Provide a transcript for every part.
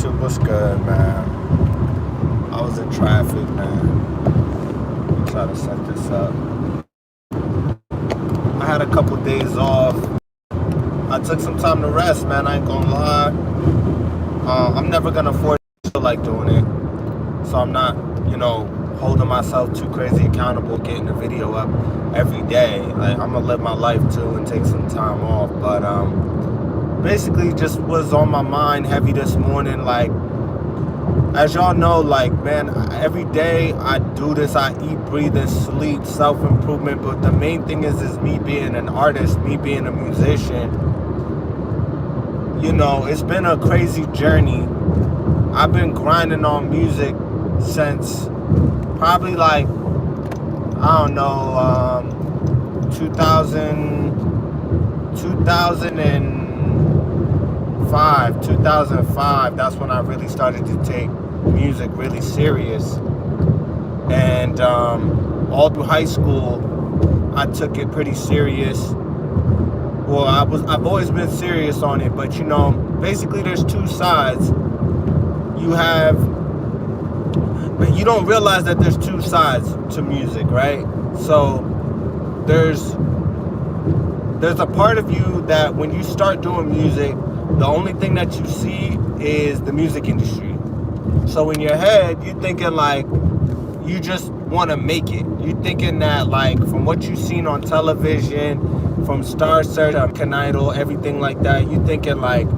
YouTube, what's good, man? I was in traffic, man. Let me try to set this up. I had a couple days off. I took some time to rest, man. I ain't gonna lie. I'm never gonna force like doing it, so I'm not, holding myself too crazy accountable, getting the video up every day. Like, I'm gonna live my life too and take some time off. But basically, just was on my mind heavy this morning. Like, as y'all know, like, man, every day I do this. I eat, breathe, and sleep self-improvement. But the main thing is me being an artist, me being a musician. It's been a crazy journey. I've been grinding on music since probably, like, I don't know, 2005. That's when I really started to take music really serious. And all through high school, I took it pretty serious. Well, I've always been serious on it, but basically there's two sides. But you don't realize that there's two sides to music, right? So there's a part of you that when you start doing music, the only thing that you see is the music industry. So in your head, you're thinking like you just want to make it. You're thinking that, like, from what you've seen on television, from Star Search, American Idol, everything like that, you're thinking like,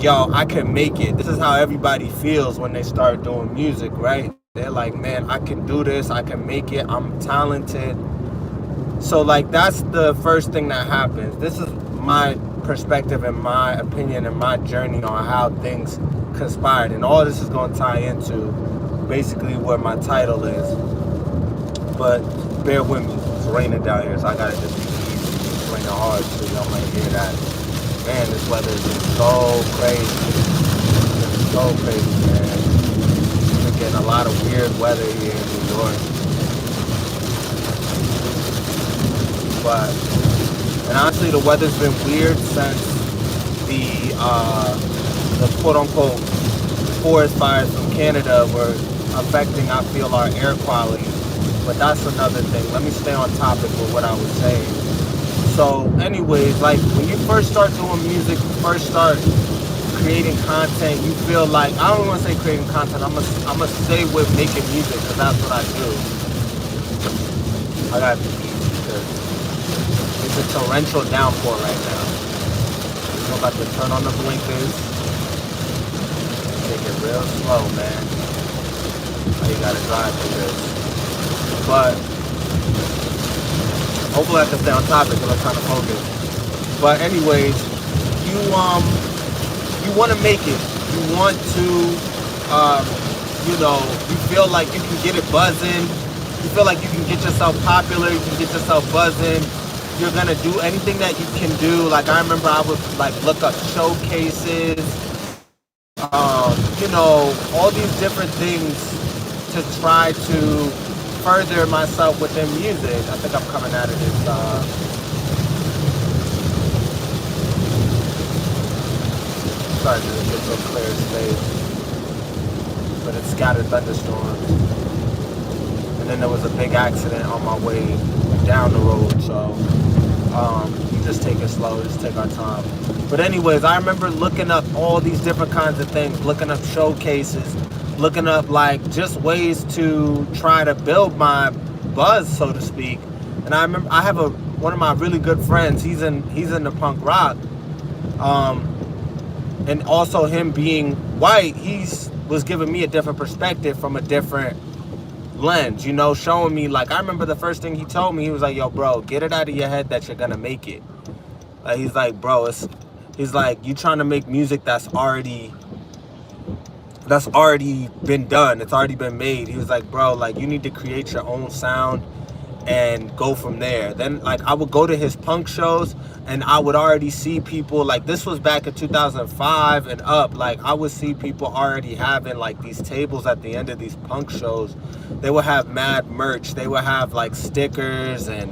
yo, I can make it. This is how everybody feels when they start doing music, right? They're like, man, I can do this. I can make it. I'm talented. So, like, that's the first thing that happens. This is my perspective and my opinion and my journey on how things conspired. And all this is going to tie into basically what my title is. But bear with me. It's raining down here, so I got to just be easy. It's raining hard, so y'all might hear that. Man, this weather is just so crazy. It's so crazy, man. We're getting a lot of weird weather here in New York. And honestly, the weather's been weird since the quote-unquote forest fires from Canada were affecting, I feel, our air quality. But that's another thing. Let me stay on topic with what I was saying. So anyways, like, when you first start doing music, you first start creating content, you feel like, I don't want to say creating content, I'm gonna say with making music, because that's what I do. I got to eat because it's a torrential downpour right now. I'm about to turn on the blinkers. Take it real slow, man. Oh, you gotta drive through this. But hopefully I can stay on topic because I'm trying to focus. But anyways, you want to make it. You want to, you feel like you can get it buzzing. You feel like you can get yourself popular. You can get yourself buzzing. You're going to do anything that you can do. Like, I remember I would, like, look up showcases, all these different things to try to further myself within music. I think I'm coming out of this. Sorry to get so clear space, but it scattered thunderstorms. And then there was a big accident on my way down the road, so you just take it slow, just take our time. But anyways, I remember looking up all these different kinds of things, looking up showcases, looking up, like, just ways to try to build my buzz, so to speak. And I remember I have one of my really good friends. He's in the punk rock, and also him being white, was giving me a different perspective from a different lens, showing me, like, I remember the first thing he told me, he was like, yo, bro, get it out of your head that you're gonna make it. Like, he's like, bro, he's like, you trying to make music that's already been done. It's already been made. He was like, bro, like, you need to create your own sound and go from there. Then, like, I would go to his punk shows and I would already see people, like, this was back in 2005 and up, like, I would see people already having, like, these tables at the end of these punk shows. They would have mad merch. They would have, like, stickers and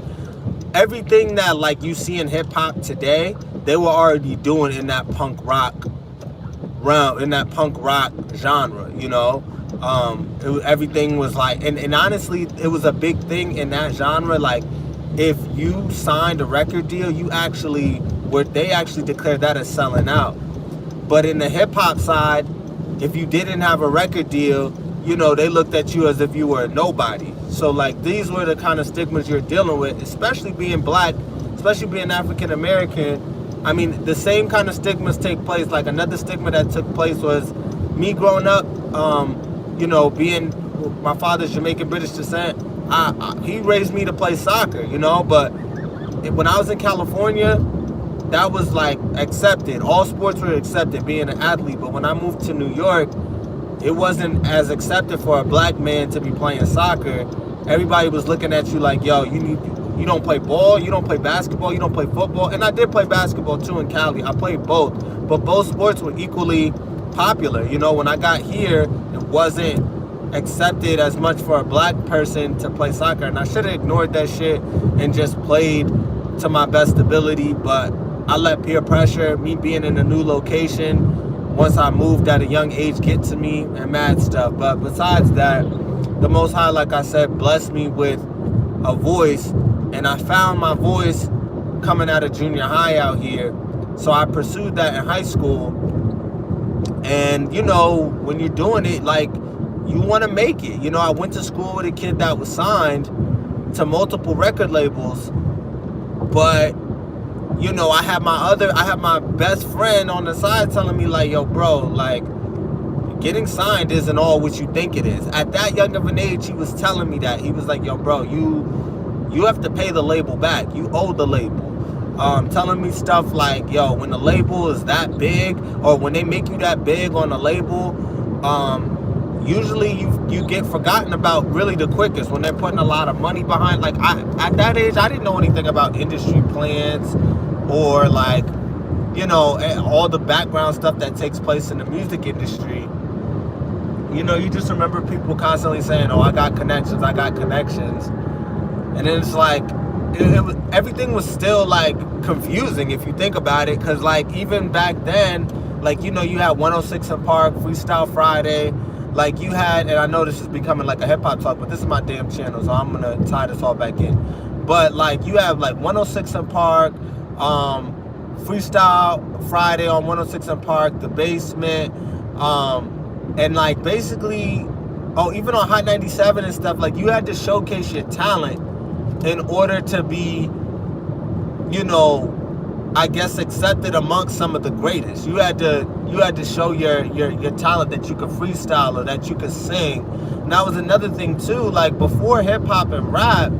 everything that, like, you see in hip-hop today, they were already doing in that punk rock realm, in that punk rock genre, you know. Everything was like, and honestly, it was a big thing in that genre. Like, if you signed a record deal, they actually declared that as selling out. But in the hip hop side, if you didn't have a record deal, you know, they looked at you as if you were a nobody. So like, these were the kind of stigmas you're dealing with, especially being black, especially being African American. I mean, the same kind of stigmas take place. Like, another stigma that took place was me growing up, you know, being my father's Jamaican British descent. He raised me to play soccer, you know, but when I was in California, that was like accepted. All sports were accepted, being an athlete. But when I moved to New York, it wasn't as accepted for a black man to be playing soccer. Everybody was looking at you like, yo, you don't play ball, you don't play basketball, you don't play football. And I did play basketball too in Cali. I played both, but both sports were equally popular. You know, when I got here, it wasn't accepted as much for a black person to play soccer. And I should have ignored that shit and just played to my best ability. But I let peer pressure, me being in a new location, once I moved at a young age, get to me, and mad stuff. But besides that, the Most High, like I said, blessed me with a voice, and I found my voice coming out of junior high out here. So I pursued that in high school. And, you know, when you're doing it, like, you want to make it. You know, I went to school with a kid that was signed to multiple record labels, but, you know, I have my best friend on the side telling me, like, yo, bro, like, getting signed isn't all what you think it is. At that young of an age, he was telling me that. He was like, yo, bro, you have to pay the label back. You owe the label. Telling me stuff like, yo, when the label is that big, or when they make you that big on the label, usually you get forgotten about really the quickest when they're putting a lot of money behind. Like, at that age, I didn't know anything about industry plans or, like, you know, all the background stuff that takes place in the music industry. You know, you just remember people constantly saying, oh, I got connections. And then it's like, everything was still, like, confusing if you think about it. Because, like, even back then, like, you know, you had 106 in Park, Freestyle Friday. Like, you had, and I know this is becoming like a hip-hop talk, but this is my damn channel, so I'm going to tie this all back in. But, like, you have, like, 106 in Park, Freestyle Friday on 106 in Park, The Basement, and, like, basically, even on Hot 97 and stuff, like, you had to showcase your talent in order to be, you know, I guess, accepted amongst some of the greatest. You had to show your talent, that you could freestyle or that you could sing. And that was another thing too. Like, before hip hop and rap,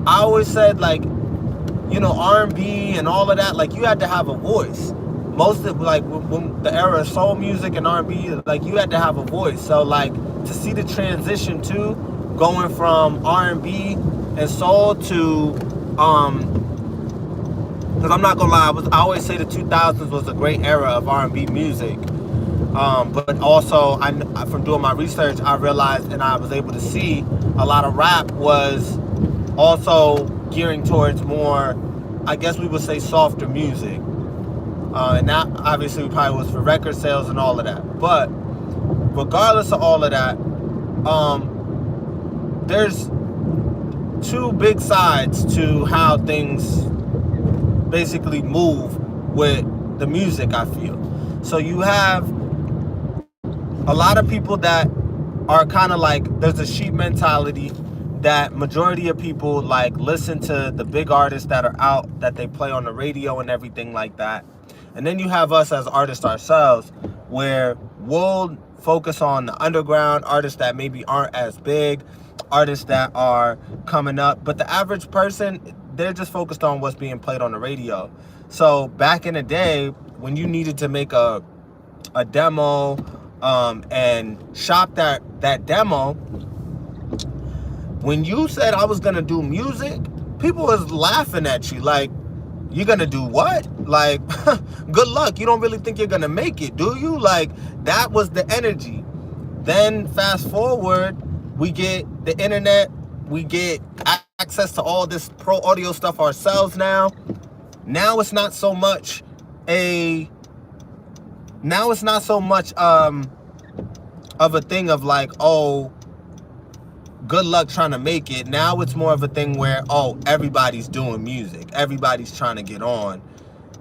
I always said, like, you know, R&B and all of that, like, you had to have a voice. Most of, like, when the era of soul music and R&B, like, you had to have a voice. So, like, to see the transition too, going from R&B and soul to because I'm not gonna lie, I always say the 2000s was a great era of R&B music. But also, from doing my research, I realized, and I was able to see, a lot of rap was also gearing towards more, I guess we would say, softer music. And that obviously probably was for record sales and all of that. But regardless of all of that, there's two big sides to how things basically move with the music, I feel. So you have a lot of people that are kind of like, there's a sheep mentality that majority of people, like, listen to the big artists that are out, that they play on the radio and everything like that. And then you have us as artists ourselves, where we'll focus on the underground artists that maybe aren't as big, artists that are coming up. But the average person, they're just focused on what's being played on the radio. So back in the day, when you needed to make a demo and shop that demo, when you said I was gonna do music, people was laughing at you like, you're gonna do what? Like, good luck. You don't really think you're gonna make it, do you? Like, that was the energy. Then fast forward, we get the internet, we get access to all this pro audio stuff ourselves now. Now it's not so much now it's not so much of a thing of like, oh, good luck trying to make it. Now it's more of a thing where, oh, everybody's doing music, everybody's trying to get on.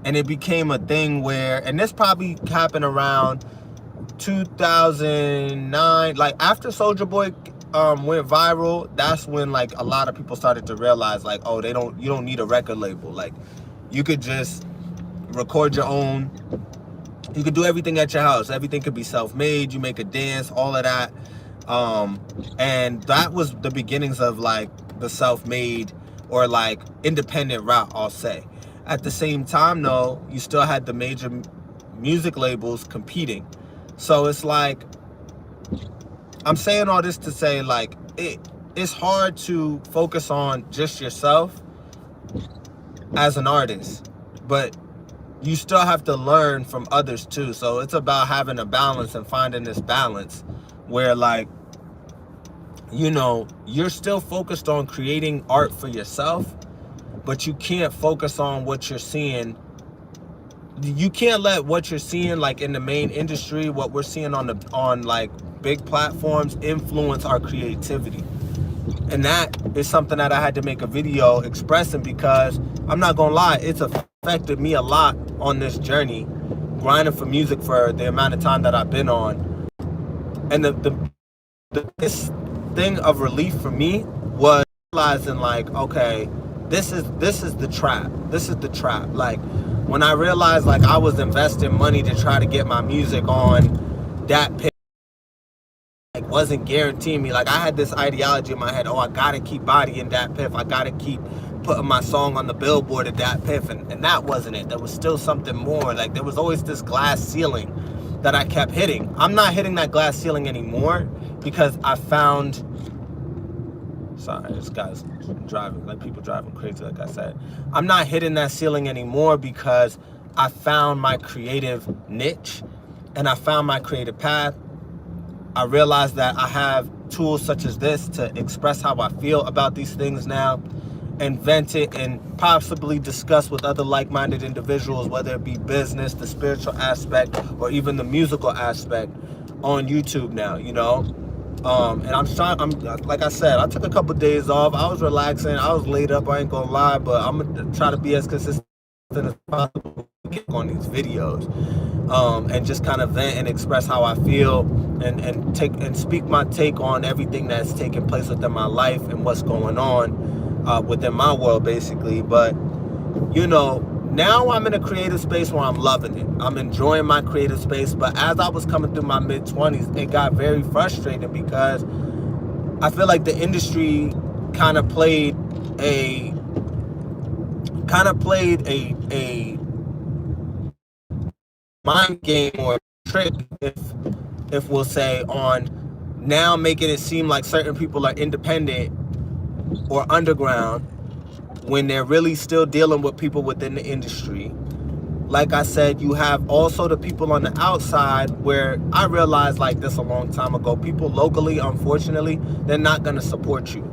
And it became a thing where, and this probably happened around 2009, like after Soulja Boy went viral. That's when like a lot of people started to realize like, oh, you don't need a record label. Like, you could just record your own. You could do everything at your house. Everything could be self-made. You make a dance, all of that. And that was the beginnings of like the self-made or like independent route, I'll say. At the same time though, you still had the major music labels competing. So it's like, I'm saying all this to say like, it's hard to focus on just yourself as an artist, but you still have to learn from others too. So it's about having a balance and finding this balance where like, you know, you're still focused on creating art for yourself, but you can't focus on what you're seeing. You can't let what you're seeing like in the main industry, what we're seeing on like big platforms, influence our creativity. And that is something that I had to make a video expressing, because I'm not gonna lie, it's affected me a lot on this journey, grinding for music for the amount of time that I've been on. And the biggest thing of relief for me was realizing like, okay, this is the trap. This is the trap. Like, when I realized like I was investing money to try to get my music on that page, like wasn't guaranteeing me. Like, I had this ideology in my head, oh, I gotta keep bodying that piff, I gotta keep putting my song on the billboard at that piff, and that wasn't it. There was still something more. Like, there was always this glass ceiling that I kept hitting. I'm not hitting that glass ceiling anymore because I found, sorry, this guy's driving, like people driving crazy, like I said. I'm not hitting that ceiling anymore because I found my creative niche and I found my creative path. I realized that I have tools such as this to express how I feel about these things now, and vent it and possibly discuss with other like-minded individuals, whether it be business, the spiritual aspect, or even the musical aspect on YouTube now, you know? And I'm like I said, I took a couple days off. I was relaxing. I was laid up, I ain't gonna lie, but I'm gonna try to be as consistent as possible on these videos. And just kind of vent and express how I feel, and speak my take on everything that's taking place within my life and what's going on within my world, basically. But, you know, now I'm in a creative space where I'm loving it. I'm enjoying my creative space. But as I was coming through my mid-20s, it got very frustrating because I feel like the industry kind of played a mind game or trick, if we'll say, on now making it seem like certain people are independent or underground when they're really still dealing with people within the industry. Like I said, you have also the people on the outside, where I realized like this a long time ago, people locally, unfortunately, they're not going to support you.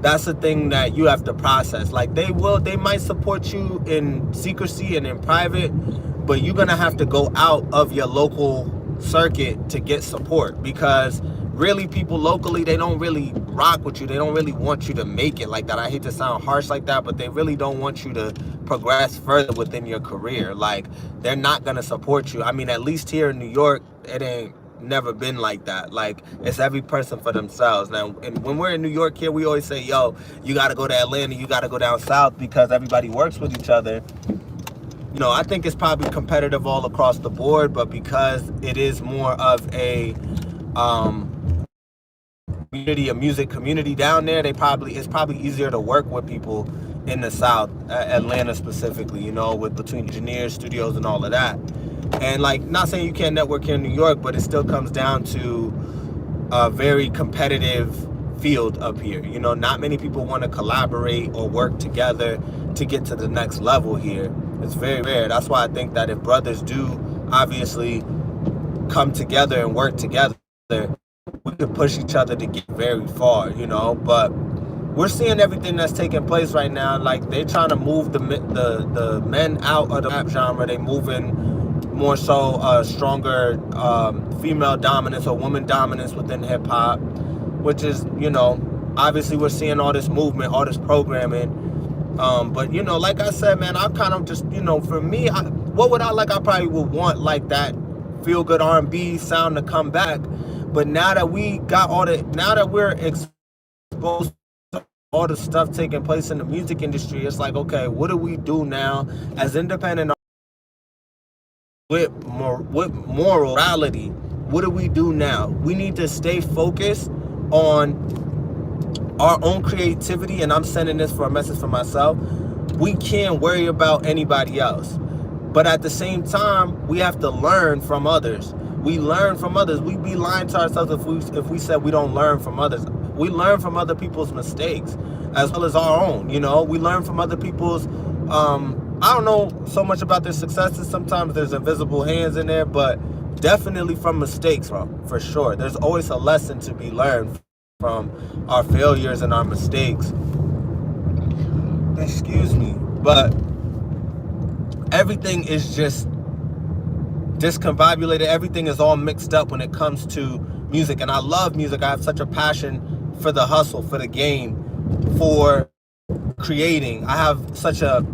That's the thing that you have to process. Like, they might support you in secrecy and in private, but you're going to have to go out of your local circuit to get support, because really people locally, they don't really rock with you. They don't really want you to make it like that. I hate to sound harsh like that, but they really don't want you to progress further within your career. Like, they're not going to support you. I mean, at least here in New York, it ain't never been like that. Like, it's every person for themselves. Now, and when we're in New York here, we always say, yo, you got to go to Atlanta, you got to go down south, because everybody works with each other. You know, I think it's probably competitive all across the board, but because it is more of a community, a music community down there, it's probably easier to work with people in the South, Atlanta specifically, you know, with between engineers, studios, and all of that. And like, not saying you can't network here in New York, but it still comes down to a very competitive field up here. You know, not many people want to collaborate or work together to get to the next level here. It's very rare. That's why I think that if brothers do obviously come together and work together, we can push each other to get very far, you know. But we're seeing everything that's taking place right now. Like, they're trying to move the men out of the rap genre. They moving more so stronger female dominance or woman dominance within hip hop, which is, obviously we're seeing all this movement, all this programming. But like I said, man, I kind of just, for me, what would I like? I probably would want like that feel good R&B sound to come back. But now that now that we're exposed to all the stuff taking place in the music industry, it's like, okay, what do we do now as independent with morality? What do we do now? We need to stay focused on our own creativity, and I'm sending this for a message for myself. We can't worry about anybody else, but at the same time, we have to learn from others. We learn from others. We'd be lying to ourselves if we said we don't learn from others. We learn from other people's mistakes as well as our own. We learn from other people's. I don't know so much about their successes. Sometimes there's invisible hands in there, but definitely from mistakes, for sure. There's always a lesson to be learned from our failures and our mistakes. Excuse me. But everything is just discombobulated. Everything is all mixed up when it comes to music. And I love music. I have such a passion for the hustle, for the game, for creating. I have such a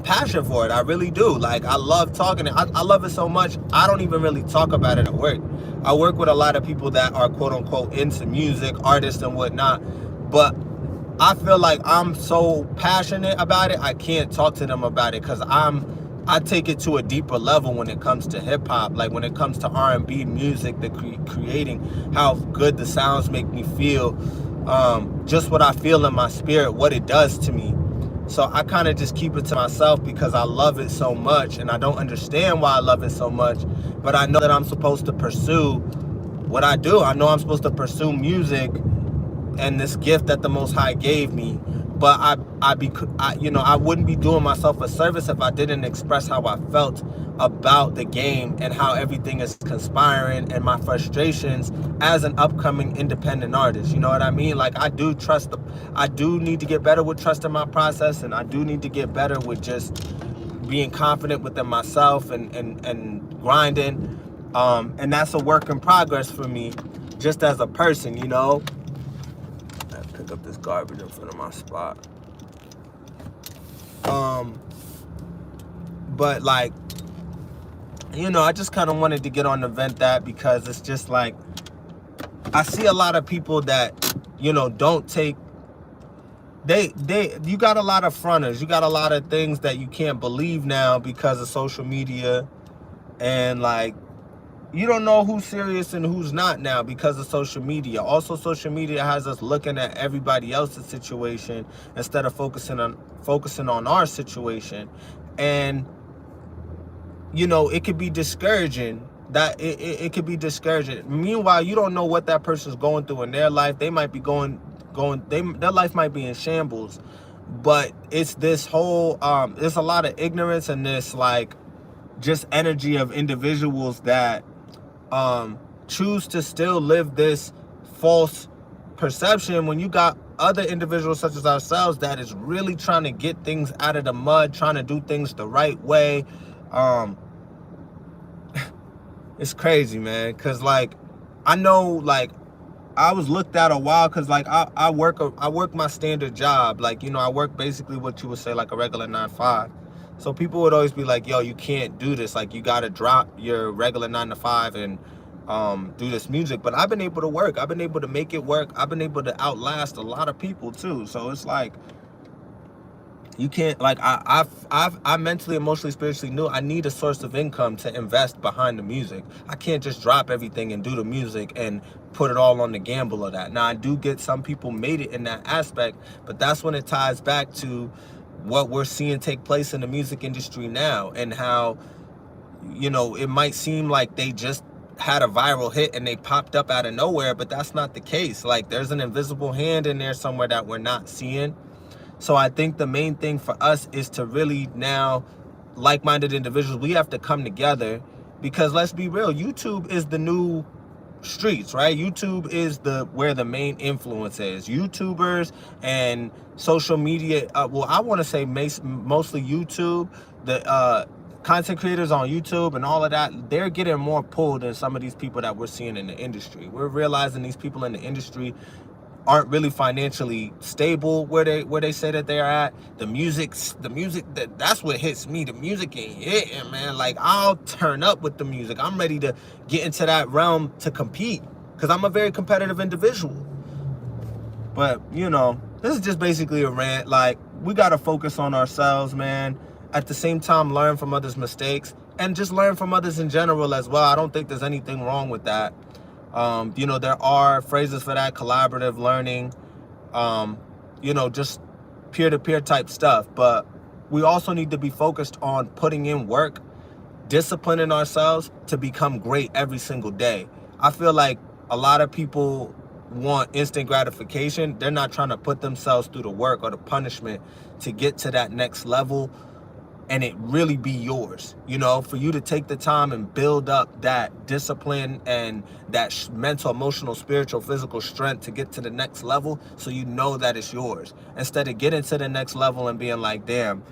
passion for it. I really do. Like, I love talking. I love it so much, I don't even really talk about it at work. I work with a lot of people that are quote unquote into music, artists and whatnot, but I feel like I'm so passionate about it, I can't talk to them about it, because I take it to a deeper level when it comes to hip hop. Like when it comes to R&B music, the creating, how good the sounds make me feel, just what I feel in my spirit, what it does to me. So I kind of just keep it to myself because I love it so much, and I don't understand why I love it so much, but I know that I'm supposed to pursue what I do. I know I'm supposed to pursue music and this gift that the Most High gave me. But I wouldn't be doing myself a service if I didn't express how I felt about the game and how everything is conspiring and my frustrations as an upcoming independent artist. You know what I mean? Like, I do need to get better with trusting my process, and I do need to get better with just being confident within myself and grinding. And that's a work in progress for me, just as a person, Pick up this garbage in front of my spot. But like, I just kind of wanted to get on the vent that, because it's just like, I see a lot of people that, don't take, you got a lot of fronters. You got a lot of things that you can't believe now because of social media, and like, you don't know who's serious and who's not now because of social media. Also, social media has us looking at everybody else's situation instead of focusing on our situation. And, it could be discouraging. It could be discouraging. Meanwhile, you don't know what that person's going through in their life. They might be their life might be in shambles. But it's this whole, there's a lot of ignorance and this, like, just energy of individuals that choose to still live this false perception when you got other individuals such as ourselves that is really trying to get things out of the mud, trying to do things the right way. It's crazy, man, because like, I know, like, I was looked at a while because like I work my standard job. Like, I work basically what you would say like a regular 9-to-5. So people would always be like, yo, you can't do this. Like, you got to drop your regular 9-to-5 and do this music. But I've been able to work. I've been able to make it work. I've been able to outlast a lot of people too. So it's like, you can't, like, I mentally, emotionally, spiritually knew I need a source of income to invest behind the music. I can't just drop everything and do the music and put it all on the gamble of that. Now, I do get some people made it in that aspect, but that's when it ties back to what we're seeing take place in the music industry now, and how, it might seem like they just had a viral hit and they popped up out of nowhere, but that's not the case. Like, there's an invisible hand in there somewhere that we're not seeing. So I think the main thing for us is to really now, like-minded individuals, we have to come together, because let's be real, YouTube is the new streets, right? YouTube is where the main influence is. YouTubers and social media, well, I want to say mostly YouTube, content creators on YouTube and all of that, they're getting more pull than some of these people that we're seeing in the industry. We're realizing these people in the industry aren't really financially stable where they say that they're at. The music, that's what hits me. The music ain't hitting, man. Like, I'll turn up with the music. I'm ready to get into that realm to compete because I'm a very competitive individual. But, you know, this is just basically a rant. Like, we got to focus on ourselves, man. At the same time, learn from others' mistakes and just learn from others in general as well. I don't think there's anything wrong with that. You know, there are phrases for that, collaborative learning, you know, just peer-to-peer type stuff. But we also need to be focused on putting in work, disciplining ourselves to become great every single day. I feel like a lot of people want instant gratification. They're not trying to put themselves through the work or the punishment to get to that next level and it really be yours, you know, for you to take the time and build up that discipline and that mental, emotional, spiritual, physical strength to get to the next level so you know that it's yours. Instead of getting to the next level and being like, damn,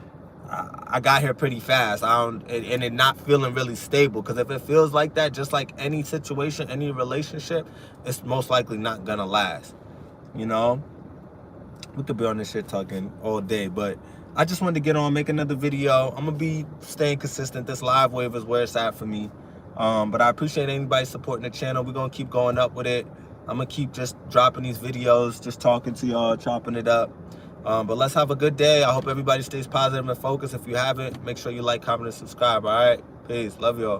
I got here pretty fast, and it not feeling really stable. Because if it feels like that, just like any situation, any relationship, it's most likely not gonna last, you know? We could be on this shit talking all day, but I just wanted to get on, make another video. I'm gonna be staying consistent. This live wave is where it's at for me. But I appreciate anybody supporting the channel. We're gonna keep going up with it. I'm gonna keep just dropping these videos, just talking to y'all, chopping it up. But let's have a good day. I hope everybody stays positive and focused. If you haven't, make sure you like, comment, and subscribe, all right? Peace. Love y'all.